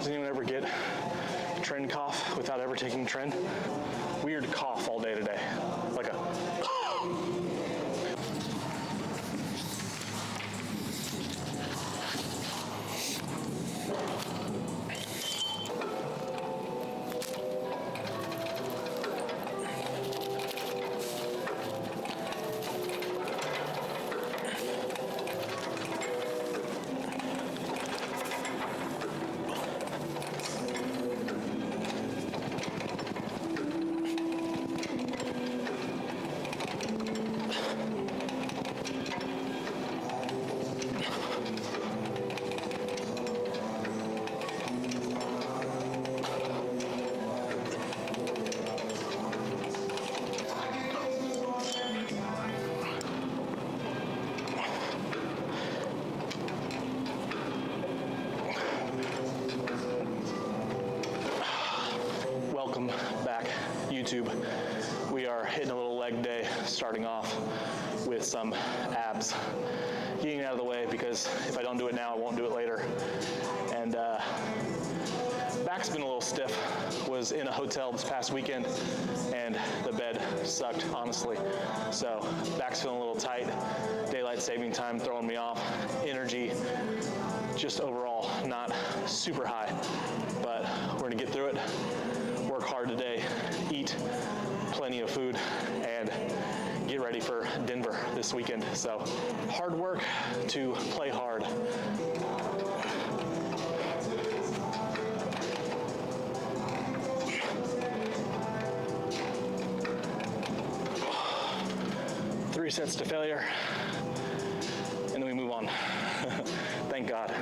Does anyone ever get tren cough without ever taking tren? Weird cough all day today. Like a Welcome back, YouTube. We are hitting a little leg day, starting off with some abs. Getting out of the way because if I don't do it now, I won't do it later. And back's been a little stiff. Was in a hotel this past weekend and the bed sucked, honestly. So back's feeling a little tight. Daylight saving time throwing me off. Energy just overall not super high, but we're gonna get through it. Work hard today, eat plenty of food, and get ready for Denver this weekend. So hard work to play hard. Three sets to failure, and then we move on. Thank God.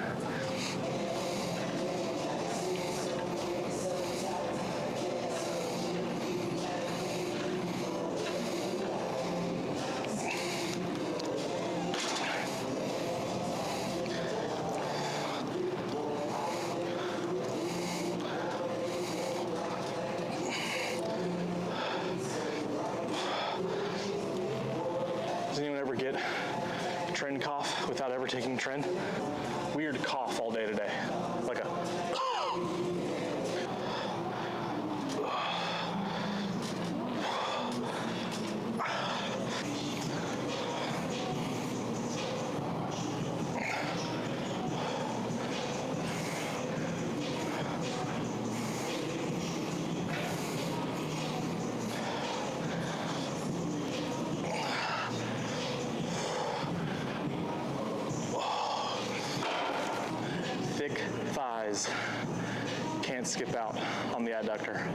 Does anyone ever get tren cough without ever taking tren? Weird cough all day today. Like a thick thighs can't skip out on the adductor.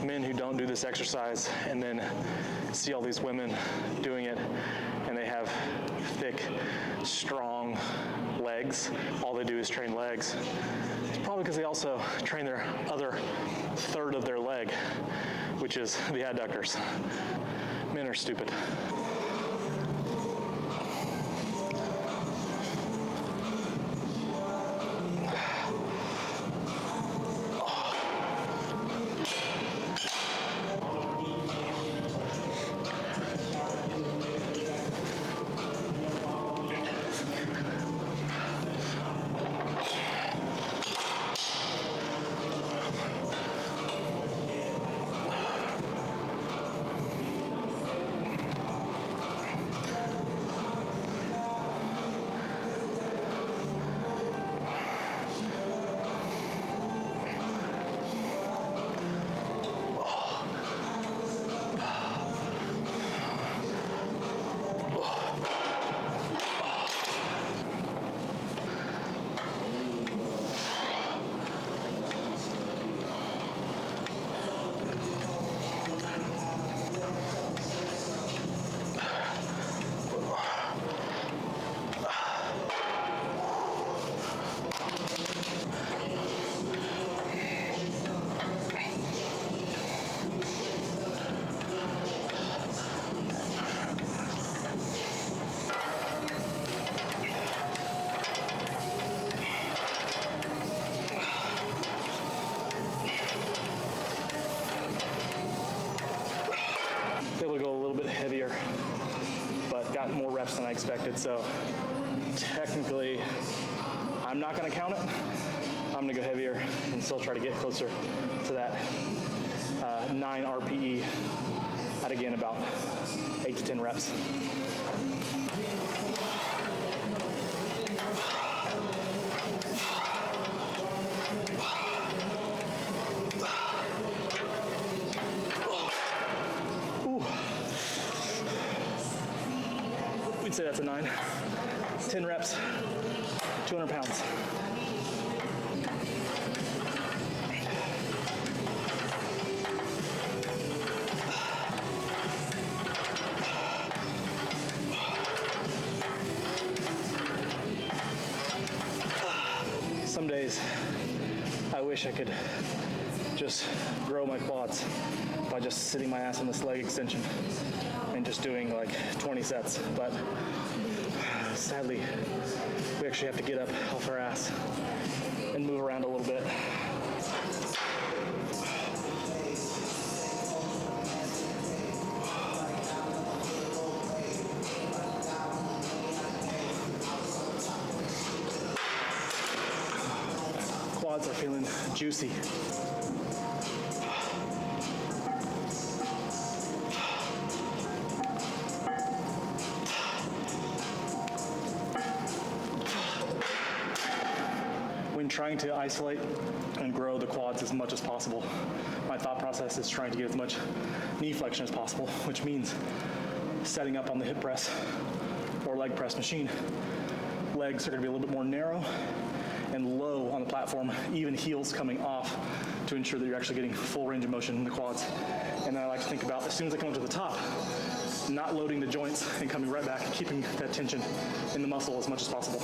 Men who don't do this exercise and then see all these women doing it and they have thick, strong legs, all they do is train legs. It's probably because they also train their other third of their leg, which is the adductors. Men are stupid. Able to go a little bit heavier, but got more reps than I expected. So technically, I'm not going to count it. I'm gonna go heavier and still try to get closer to that 9 RPE at, again, about 8 to 10 reps. We'd say that's a 9. 10 reps, 200 pounds. Some days I wish I could just grow my quads by just sitting my ass on this leg extension and just doing like 20 sets, but sadly we actually have to get up off our ass and move around a little bit. Quads are feeling juicy. When trying to isolate and grow the quads as much as possible, my thought process is trying to get as much knee flexion as possible, which means setting up on the hip press or leg press machine. Legs are going to be a little bit more narrow and low on the platform, even heels coming off to ensure that you're actually getting full range of motion in the quads. And then I like to think about, as soon as I come up to the top, not loading the joints and coming right back and keeping that tension in the muscle as much as possible.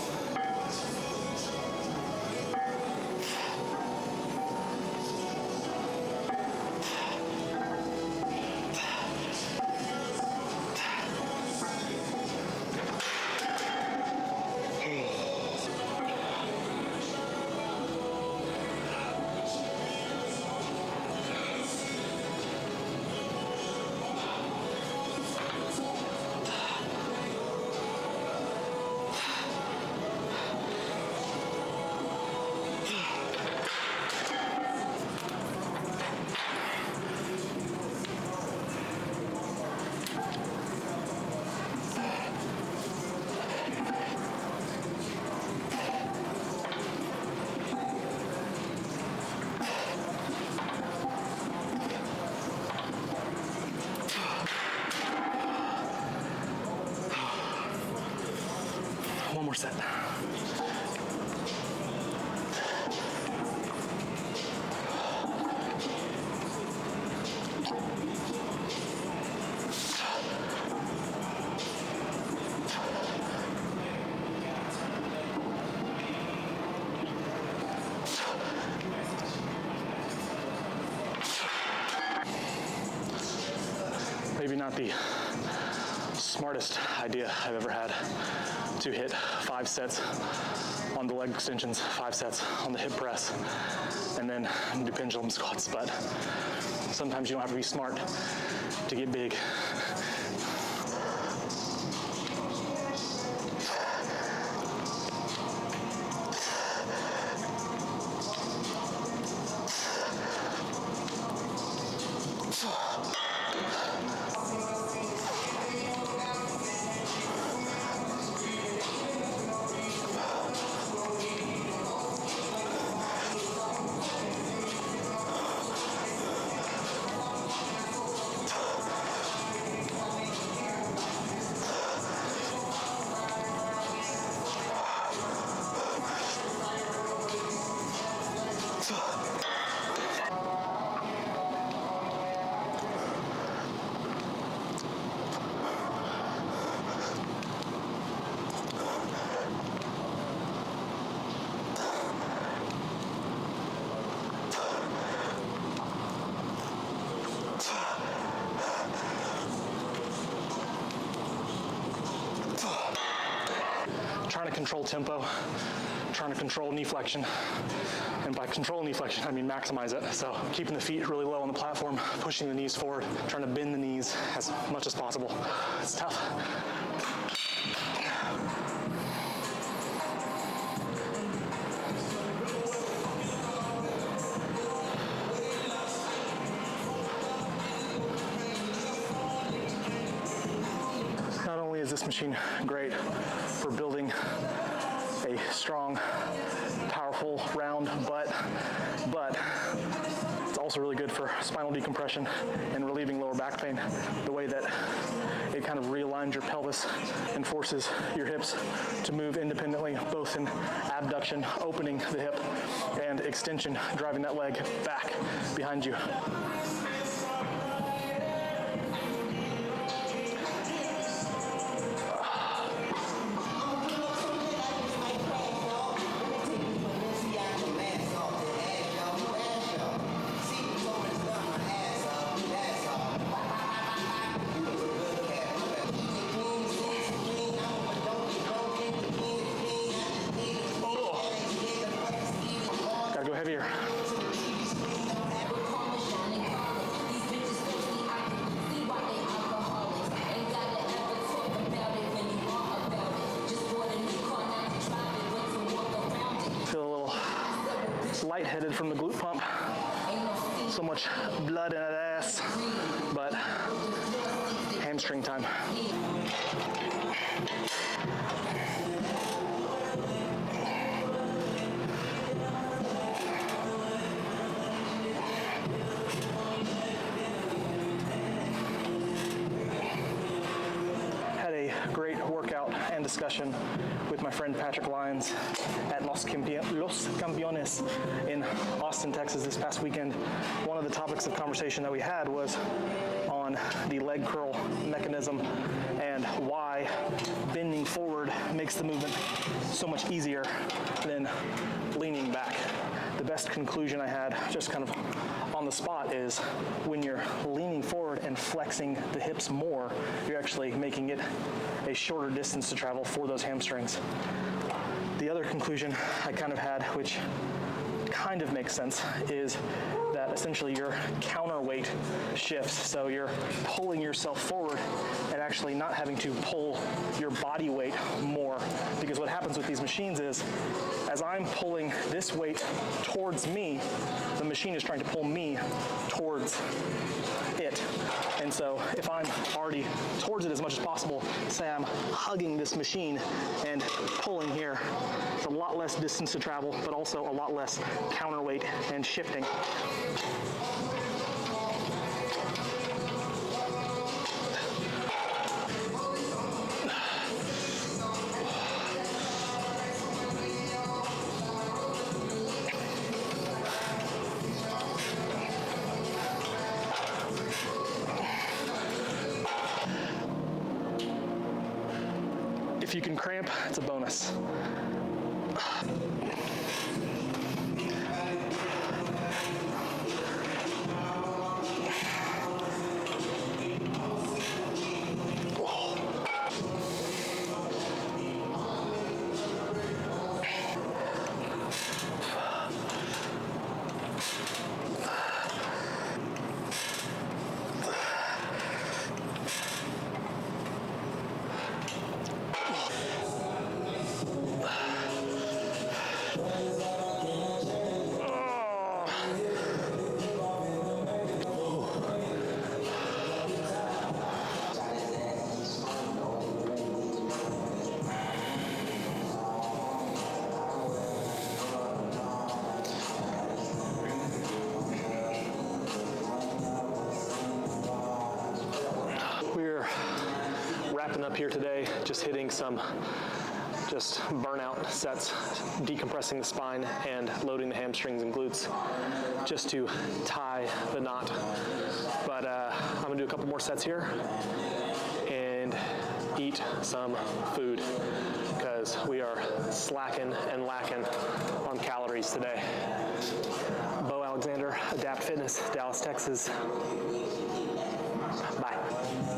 One more set. Maybe not the smartest idea I've ever had to hit 5 sets on the leg extensions, 5 sets on the hip press, and then do pendulum squats. But sometimes you don't have to be smart to get big. Trying to control tempo, trying to control knee flexion. And by control knee flexion, I mean maximize it. So keeping the feet really low on the platform, pushing the knees forward, trying to bend the knees as much as possible. It's tough. this machine great for building a strong, powerful, round butt, but it's also really good for spinal decompression and relieving lower back pain, the way that it kind of realigns your pelvis and forces your hips to move independently, both in abduction, opening the hip, and extension, driving that leg back behind you. Gotta go heavier. Feel a little lightheaded from the glute pump. So much blood in that ass, but hamstring time. Had a great workout and discussion with my friend Patrick Lyons at Los Campeones in Austin, Texas this past weekend. One of the topics of conversation that we had was on the leg curl mechanism and why bending forward makes the movement so much easier than leaning back. The best conclusion I had, just kind of on the spot, is when you're leaning forward and flexing the hips more, you're actually making it a shorter distance to travel for those hamstrings. The other conclusion I kind of had, which kind of makes sense, is that essentially your counterweight shifts. So you're pulling yourself forward and actually not having to pull your body weight more. Because what happens with these machines is, as I'm pulling this weight towards me, the machine is trying to pull me towards it. And so if I'm already towards it as much as possible, say I'm hugging this machine and pulling here, it's a lot less distance to travel, but also a lot less counterweight and shifting. If you can cramp, it's a bonus. Wrapping up here today, just hitting some burnout sets, decompressing the spine and loading the hamstrings and glutes just to tie the knot. But I'm gonna do a couple more sets here and eat some food because we are slacking and lacking on calories today. Bo Alexander, Adapt Fitness, Dallas, Texas. Bye.